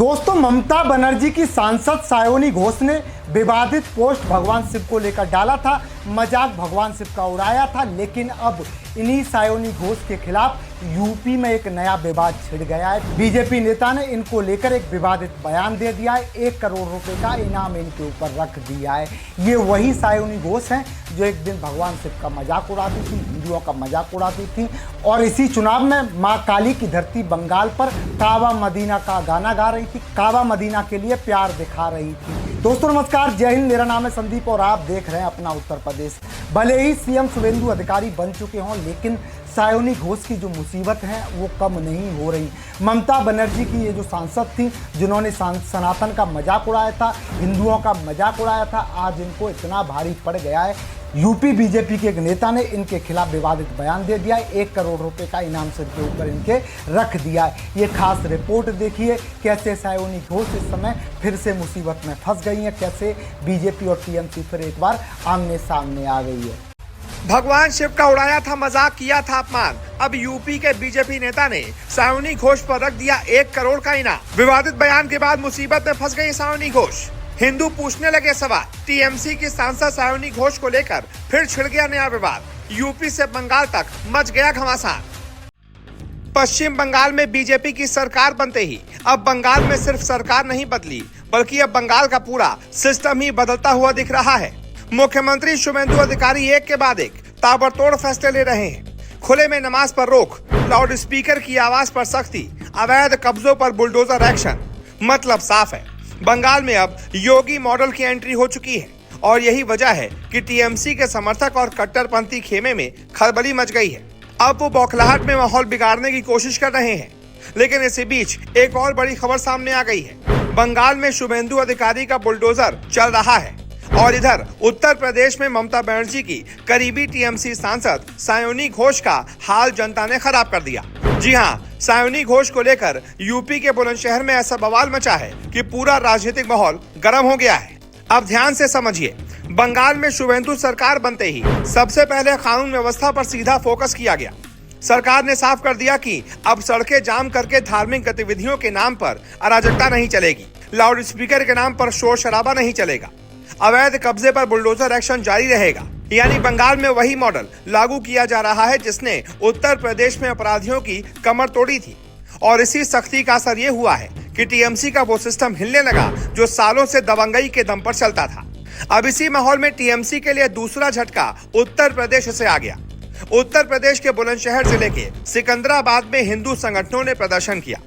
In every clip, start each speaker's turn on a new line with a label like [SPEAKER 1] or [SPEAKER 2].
[SPEAKER 1] दोस्तों, ममता बनर्जी की सांसद सायोनी घोष ने विवादित पोस्ट भगवान शिव को लेकर डाला था। मजाक भगवान शिव का उड़ाया था, लेकिन अब इन्हीं सायोनी घोष के खिलाफ यूपी में एक नया विवाद छिड़ गया है। बीजेपी नेता ने इनको लेकर एक विवादित बयान दे दिया है। 1 करोड़ रुपए का इनाम इनके ऊपर रख दिया है। ये वही सायोनी घोष हैं जो एक दिन भगवान शिव का मजाक उड़ाती थी, हिंदुओं का मजाक उड़ाती थी और इसी चुनाव में मां काली की धरती बंगाल पर काबा मदीना का गाना गा रही थी। काबा मदीना के लिए प्यार दिखा रही थी। दोस्तों नमस्कार, जय हिंद। मेरा नाम है संदीप और आप देख रहे हैं अपना उत्तर प्रदेश। भले ही सीएम शुभेंदु अधिकारी बन चुके हों, लेकिन सायोनी घोष की जो मुसीबत है वो कम नहीं हो रही। ममता बनर्जी की ये जो सांसद थी, जिन्होंने सनातन का मजाक उड़ाया था, हिंदुओं का मजाक उड़ाया था, आज इनको इतना भारी पड़ गया है। यूपी बीजेपी के एक नेता ने इनके खिलाफ विवादित बयान दे दिया है। 1 करोड़ रुपए का इनाम सिर के ऊपर इनके रख दिया है। ये खास रिपोर्ट देखिए, कैसे सायोनी घोष इस समय फिर से मुसीबत में फंस गई है, कैसे बीजेपी और टीएमसी फिर एक बार आमने सामने आ गई है।
[SPEAKER 2] भगवान शिव का उड़ाया था मजाक, किया था अपमान। अब यूपी के बीजेपी नेता ने सायोनी घोष पर रख दिया 1 करोड़ का इनाम। विवादित बयान के बाद मुसीबत में फंस गई सायोनी घोष। हिंदू पूछने लगे सवाल। टीएमसी की सांसद सायोनी घोष को लेकर फिर छिड़ गया नया विवाद। यूपी से बंगाल तक मच गया घमासान। पश्चिम बंगाल में बीजेपी की सरकार बनते ही अब बंगाल में सिर्फ सरकार नहीं बदली, बल्कि अब बंगाल का पूरा सिस्टम ही बदलता हुआ दिख रहा है। मुख्यमंत्री शुभेंदु अधिकारी एक के बाद एक ताबड़तोड़ फैसले ले रहे हैं। खुले में नमाज पर रोक, लाउड स्पीकर की आवाज पर सख्ती, अवैध कब्जों पर बुलडोजर एक्शन। मतलब साफ है, बंगाल में अब योगी मॉडल की एंट्री हो चुकी है और यही वजह है कि टीएमसी के समर्थक और कट्टरपंथी खेमे में खलबली मच गई है। अब वो बौखलाहट में माहौल बिगाड़ने की कोशिश कर रहे हैं। लेकिन इसी बीच एक और बड़ी खबर सामने आ गई है। बंगाल में शुभेंदु अधिकारी का बुलडोजर चल रहा है और इधर उत्तर प्रदेश में ममता बनर्जी की करीबी टीएमसी सांसद सायोनी घोष का हाल जनता ने खराब कर दिया। जी हाँ, सायोनी घोष को लेकर यूपी के बुलंदशहर में ऐसा बवाल मचा है कि पूरा राजनीतिक माहौल गर्म हो गया है। अब ध्यान से समझिए, बंगाल में शुभेंदु सरकार बनते ही सबसे पहले कानून व्यवस्था पर सीधा फोकस किया गया। सरकार ने साफ कर दिया कि अब सड़कें जाम करके धार्मिक गतिविधियों के नाम पर अराजकता नहीं चलेगी, लाउड स्पीकर के नाम पर शोर शराबा नहीं चलेगा, अवैध कब्जे पर बुलडोजर एक्शन जारी रहेगा। यानी बंगाल में वही मॉडल लागू किया जा रहा है जिसने उत्तर प्रदेश में अपराधियों की कमर तोड़ी थी। और इसी सख्ती का असर ये हुआ है कि टीएमसी का वो सिस्टम हिलने लगा जो सालों से दबंगई के दम पर चलता था। अब इसी माहौल में टीएमसी के लिए दूसरा झटका उत्तर प्रदेश से आ गया। उत्तर प्रदेश के बुलंदशहर जिले के सिकंदराबाद में हिंदू संगठनों ने प्रदर्शन किया।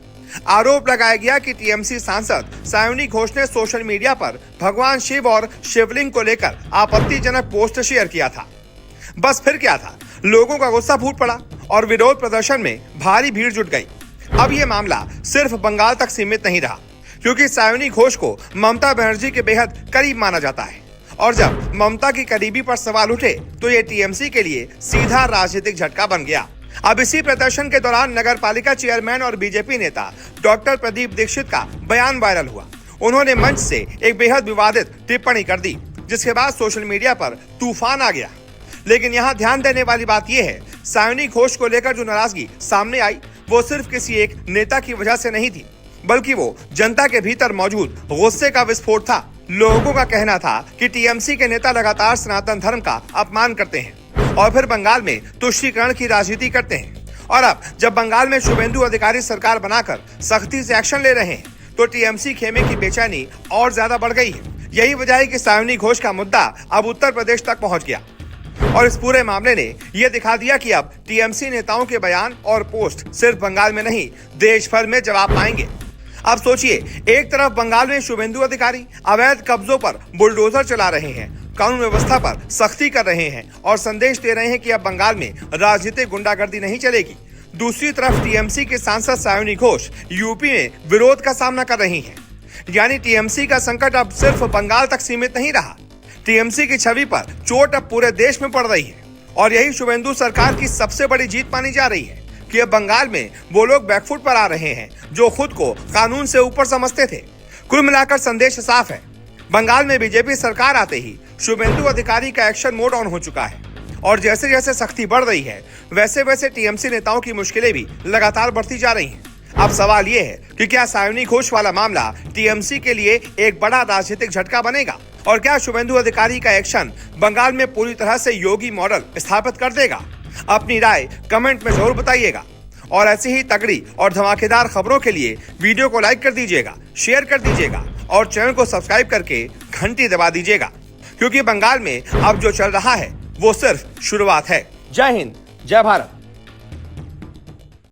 [SPEAKER 2] आरोप लगाया गया कि टीएमसी सांसद सायोनी घोष ने सोशल मीडिया पर भगवान शिव और शिवलिंग को लेकर आपत्तिजनक पोस्ट शेयर किया था। बस फिर क्या था, लोगों का गुस्सा फूट पड़ा और विरोध प्रदर्शन में भारी भीड़ जुट गई। अब ये मामला सिर्फ बंगाल तक सीमित नहीं रहा, क्योंकि सायोनी घोष को ममता बनर्जी के बेहद करीब माना जाता है और जब ममता की करीबी पर सवाल उठे तो ये टीएमसी के लिए सीधा राजनीतिक झटका बन गया। अब इसी प्रदर्शन के दौरान नगर पालिका चेयरमैन और बीजेपी नेता डॉक्टर प्रदीप दीक्षित का बयान वायरल हुआ। उन्होंने मंच से एक बेहद विवादित टिप्पणी कर दी, जिसके बाद सोशल मीडिया पर तूफान आ गया। लेकिन यहाँ ध्यान देने वाली बात यह है, सायोनी घोष को लेकर जो नाराजगी सामने आई वो सिर्फ किसी एक नेता की वजह से नहीं थी, बल्कि वो जनता के भीतर मौजूद गुस्से का विस्फोट था। लोगों का कहना था कि टीएमसी के नेता लगातार सनातन धर्म का अपमान करते हैं और फिर बंगाल में तुष्टीकरण की राजनीति करते हैं। और अब जब बंगाल में शुभेंदु अधिकारी सरकार बनाकर सख्ती से एक्शन ले रहे हैं तो टीएमसी खेमे की बेचैनी और ज्यादा बढ़ गई है। यही वजह है कि सायोनी घोष का मुद्दा अब उत्तर प्रदेश तक पहुंच गया और इस पूरे मामले ने यह दिखा दिया कि अब टीएमसी नेताओं के बयान और पोस्ट सिर्फ बंगाल में नहीं, देश भर में जवाब पाएंगे। अब सोचिए, एक तरफ बंगाल में शुभेंदु अधिकारी अवैध कब्जों पर बुलडोजर चला रहे हैं, कानून व्यवस्था पर सख्ती कर रहे हैं और संदेश दे रहे हैं कि अब बंगाल में राजनीतिक गुंडागर्दी नहीं चलेगी। दूसरी तरफ टीएमसी के सांसद सायोनी घोष यूपी में विरोध का सामना कर रही हैं। यानी टीएमसी का संकट अब सिर्फ बंगाल तक सीमित नहीं रहा, टीएमसी की छवि पर चोट अब पूरे देश में पड़ रही है। और यही शुभेंदु सरकार की सबसे बड़ी जीत मानी जा रही है कि अब बंगाल में वो लोग बैकफुट पर आ रहे हैं जो खुद को कानून से ऊपर समझते थे। कुल मिलाकर संदेश साफ है, बंगाल में बीजेपी सरकार आते ही शुभेंदु अधिकारी का एक्शन मोड ऑन हो चुका है और जैसे जैसे सख्ती बढ़ रही है वैसे वैसे टीएमसी नेताओं की मुश्किलें भी लगातार बढ़ती जा रही हैं। अब सवाल ये है कि क्या सायोनी घोष वाला मामला टीएमसी के लिए एक बड़ा राजनीतिक झटका बनेगा और क्या शुभेंदु अधिकारी का एक्शन बंगाल में पूरी तरह से योगी मॉडल स्थापित कर देगा? अपनी राय कमेंट में जरूर बताइएगा और ऐसी ही तगड़ी और धमाकेदार खबरों के लिए वीडियो को लाइक कर दीजिएगा, शेयर कर दीजिएगा और चैनल को सब्सक्राइब करके घंटी दबा दीजिएगा, क्योंकि बंगाल में अब जो चल रहा है वो सिर्फ शुरुआत है। जय हिंद, जय भारत।